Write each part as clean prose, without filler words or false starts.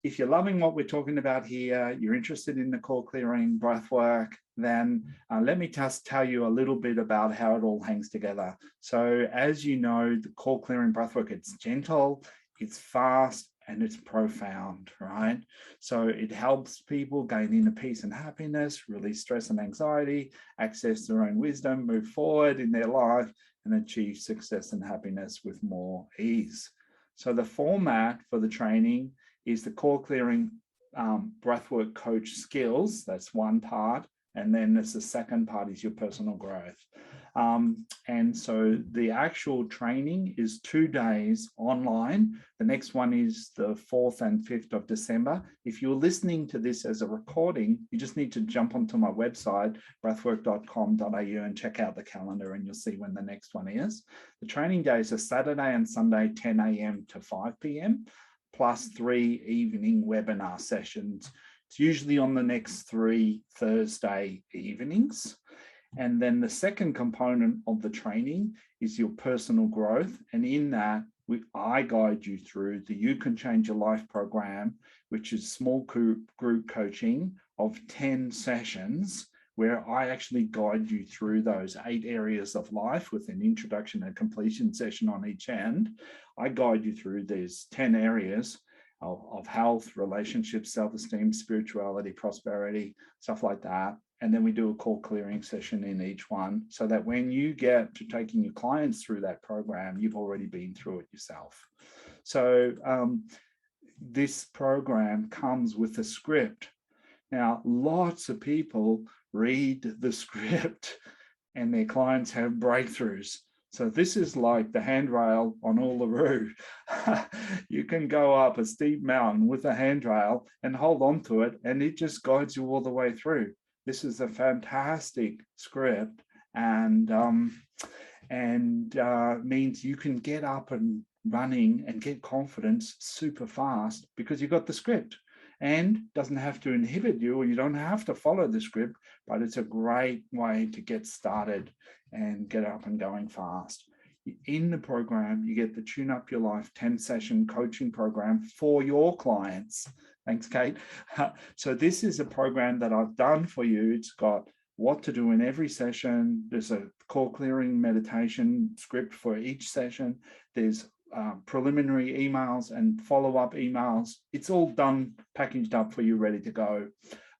if you're loving what we're talking about here, you're interested in the core clearing breath work, then let me just tell you a little bit about how it all hangs together. So as you know, the core clearing breath work, it's gentle, it's fast, and it's profound, right? So it helps people gain inner peace and happiness, release stress and anxiety, access their own wisdom, move forward in their life, and achieve success and happiness with more ease. So the format for the training is the core clearing breathwork coach skills. That's one part. And then there's the second part is your personal growth. And so the actual training is 2 days online. The next one is the 4th and 5th of December. If you're listening to this as a recording, you just need to jump onto my website, breathwork.com.au, and check out the calendar and you'll see when the next one is. The training days are Saturday and Sunday, 10 a.m. to 5 p.m, plus 3 evening webinar sessions. It's usually on the next 3 Thursday evenings. And then the second component of the training is your personal growth. And in that, I guide you through the You Can Change Your Life program, which is small group coaching of 10 sessions, where I actually guide you through those 8 areas of life with an introduction and completion session on each end. I guide you through these 10 areas of health, relationships, self-esteem, spirituality, prosperity, stuff like that. And then we do a core clearing session in each one so that when you get to taking your clients through that program, you've already been through it yourself. So this program comes with a script. Now, lots of people read the script and their clients have breakthroughs. So this is like the handrail on Uluru. You can go up a steep mountain with a handrail and hold on to it, and it just guides you all the way through. This is a fantastic script, and means you can get up and running and get confidence super fast because you got the script, and doesn't have to inhibit you, or you don't have to follow the script, but it's a great way to get started and get up and going fast. In the program, you get the Tune Up Your Life 10-session coaching program for your clients. Thanks, Kate. So this is a program that I've done for you. It's got what to do in every session. There's a core clearing meditation script for each session. There's preliminary emails and follow-up emails. It's all done, packaged up for you, ready to go.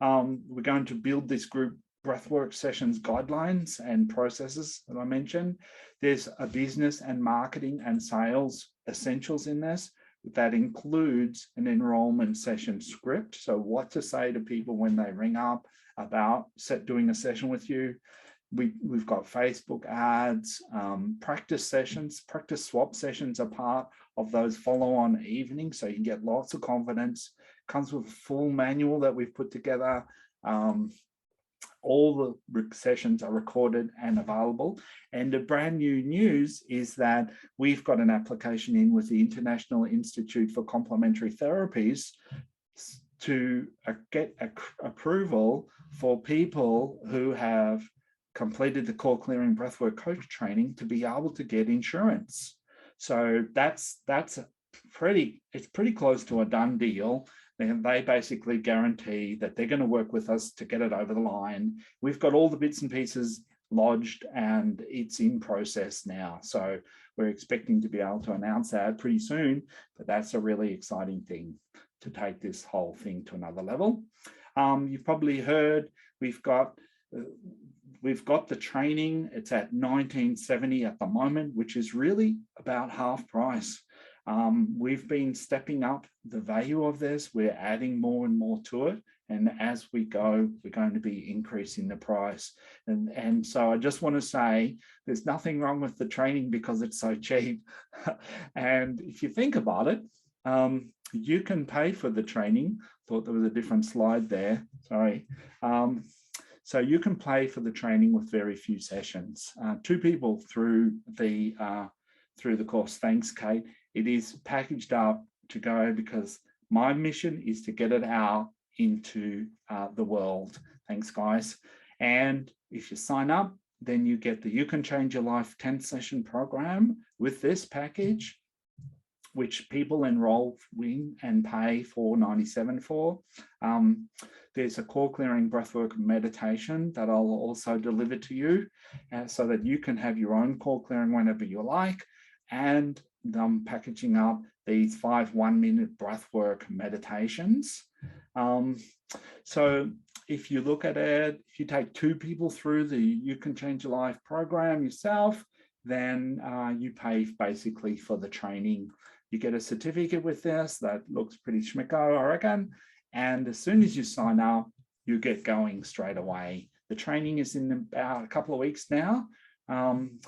We're going to build this group breathwork sessions guidelines and processes that I mentioned. There's a business and marketing and sales essentials in this. That includes an enrollment session script. So what to say to people when they ring up about doing a session with you. We've got Facebook ads, practice sessions, practice swap sessions are part of those follow-on evenings. So you can get lots of confidence. Comes with a full manual that we've put together. All the sessions are recorded and available. And the brand new news is that we've got an application in with the International Institute for Complementary Therapies to get approval for people who have completed the core clearing breathwork coach training to be able to get insurance. So it's pretty close to a done deal. And they basically guarantee that they're going to work with us to get it over the line. We've got all the bits and pieces lodged and it's in process now. So we're expecting to be able to announce that pretty soon, but that's a really exciting thing to take this whole thing to another level. You've probably heard we've got the training. It's at $19.70 at the moment, which is really about half price. We've been stepping up the value of this. We're adding more and more to it. And as we go, we're going to be increasing the price. And so I just want to say there's nothing wrong with the training because it's so cheap. And if you think about it, you can pay for the training. Thought there was a different slide there. Sorry. So you can pay for the training with very few sessions. 2 people through the course. Thanks, Kate. It is packaged up to go because my mission is to get it out into the world. Thanks, guys. And if you sign up, then you get the You Can Change Your Life 10-session program with this package, which people enroll in and pay $4.97 for. There's a core clearing breathwork meditation that I'll also deliver to you so that you can have your own core clearing whenever you like. And I'm packaging up these 5 1-minute breathwork meditations. So if you look at it, if you take 2 people through the You Can Change Your Life program yourself, then you pay basically for the training. You get a certificate with this that looks pretty schmicko, I reckon. And as soon as you sign up, you get going straight away. The training is in about a couple of weeks now.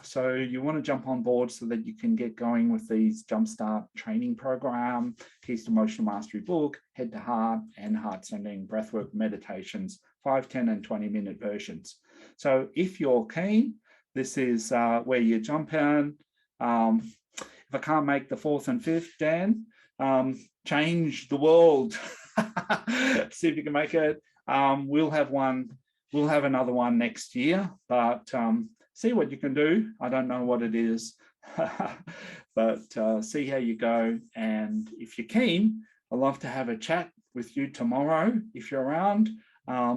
So you want to jump on board so that you can get going with these Jumpstart training program, Keys to Emotional Mastery book, Head to Heart, and Heart Centering Breathwork meditations, 5, 10, and 20-minute versions. So if you're keen, this is where you jump in. If I can't make the 4th and 5th, Dan, change the world. See if you can make it. We'll have another one next year, but see what you can do. I don't know what it is, but see how you go. And if you're keen, I'd love to have a chat with you tomorrow if you're around. I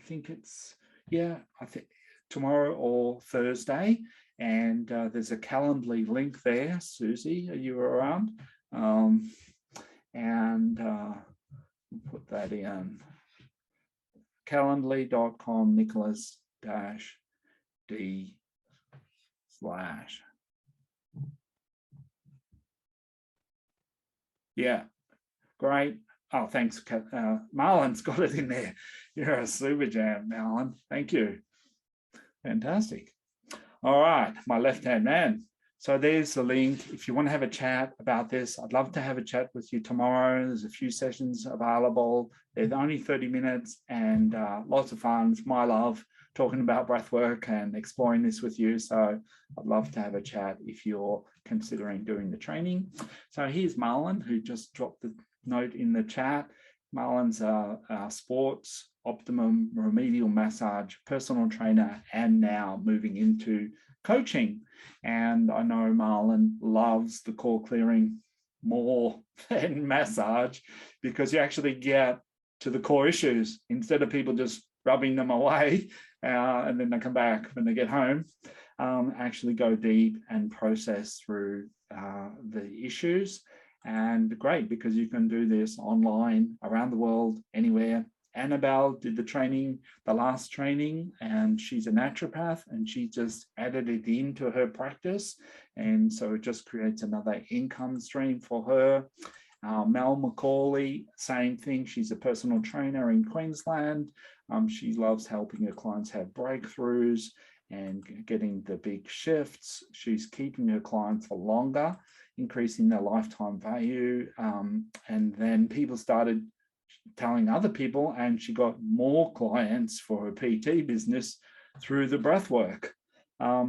think it's, I think tomorrow or Thursday. And there's a Calendly link there. Susie, are you around? Put that in. Calendly.com, Nicholas D/. Yeah, great. Oh, thanks. Marlon's got it in there. You're a super jam, Marlon. Thank you. Fantastic. All right, my left-hand man. So there's the link. If you want to have a chat about this, I'd love to have a chat with you tomorrow. There's a few sessions available. They're only 30 minutes and lots of fun. It's my love talking about breathwork and exploring this with you. So I'd love to have a chat if you're considering doing the training. So here's Marlon, who just dropped the note in the chat. Marlon's a sports optimum remedial massage personal trainer and now moving into coaching. And I know Marlon loves the core clearing more than massage because you actually get to the core issues instead of people just rubbing them away and then they come back when they get home. Actually go deep and process through the issues. And great, because you can do this online around the world, anywhere. Annabelle did the training, the last training, and she's a naturopath, and she just added it into her practice. And so it just creates another income stream for her. Mel McCauley, same thing. She's a personal trainer in Queensland. She loves helping her clients have breakthroughs and getting the big shifts. She's keeping her clients for longer, increasing their lifetime value. And then people started telling other people, and she got more clients for her PT business through the breath work.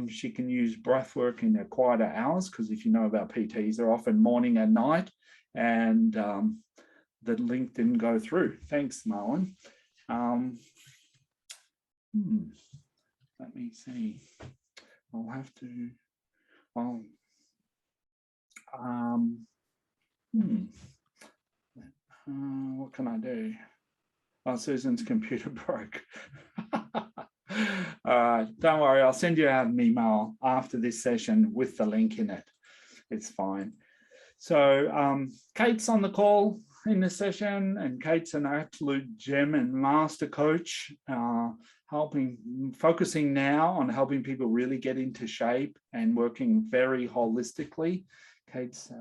She can use breath work in her quieter hours, because if you know about PTs, they're often morning and night, and the link didn't go through. Thanks, Marlon. Let me see. I'll have to, what can I do? Oh, Susan's computer broke. Don't worry, I'll send you out an email after this session with the link in it. It's fine. So Kate's on the call in this session, and Kate's an absolute gem and master coach, focusing now on helping people really get into shape and working very holistically. Kate's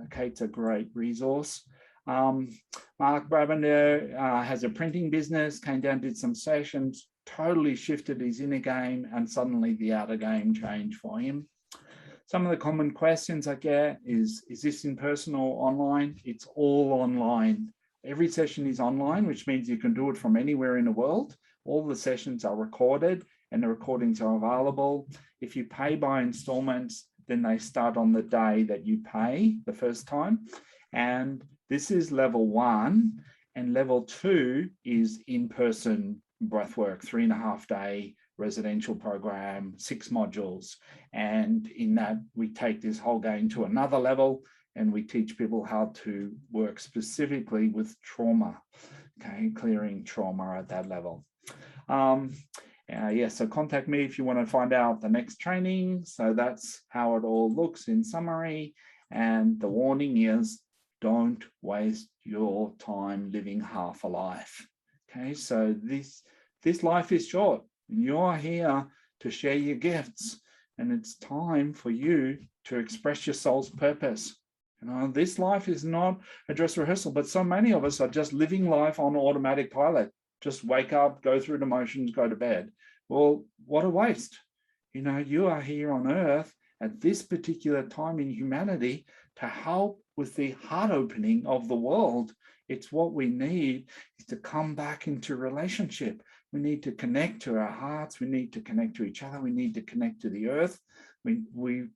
a great resource. Mark Brabender has a printing business, came down, did some sessions, totally shifted his inner game, and suddenly the outer game changed for him. Some of the common questions I get is this in person or online? It's all online. Every session is online, which means you can do it from anywhere in the world. All the sessions are recorded and the recordings are available. If you pay by installments, then they start on the day that you pay the first time. And this is level 1, and level 2 is in-person breathwork, 3.5-day residential program, 6 modules. And in that, we take this whole game to another level. and we teach people how to work specifically with trauma, okay, clearing trauma at that level. So contact me if you want to find out the next training. So that's how it all looks in summary. And the warning is, don't waste your time living half a life. Okay, so this life is short, and you're here to share your gifts, and it's time for you to express your soul's purpose. You know, this life is not a dress rehearsal, but so many of us are just living life on automatic pilot. Just wake up, go through the motions, go to bed. Well, what a waste. You know, you are here on earth at this particular time in humanity to help with the heart opening of the world. It's what we need is to come back into relationship. We need to connect to our hearts. We need to connect to each other. We need to connect to the earth.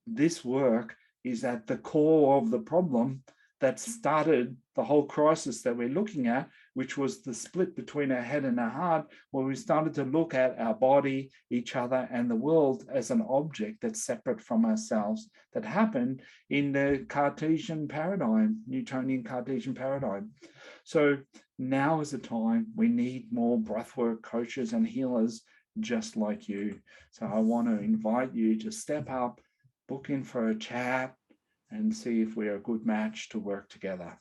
This work is at the core of the problem that started the whole crisis that we're looking at, which was the split between our head and our heart, where we started to look at our body, each other, and the world as an object that's separate from ourselves, that happened in the Cartesian paradigm, Newtonian Cartesian paradigm. So now is the time we need more breathwork coaches and healers just like you. So I want to invite you to step up, book in for a chat, and see if we're a good match to work together.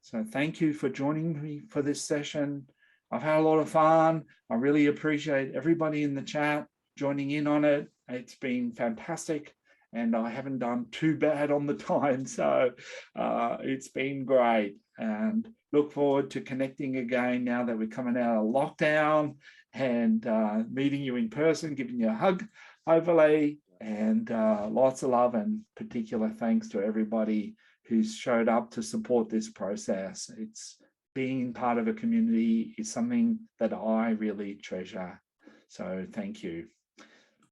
So thank you for joining me for this session. I've had a lot of fun. I really appreciate everybody in the chat joining in on it. It's been fantastic, and I haven't done too bad on the time. So it's been great, and look forward to connecting again now that we're coming out of lockdown, and meeting you in person, giving you a hug, hopefully. And lots of love, and particular thanks to everybody who's showed up to support this process. It's being part of a community is something that I really treasure. So thank you.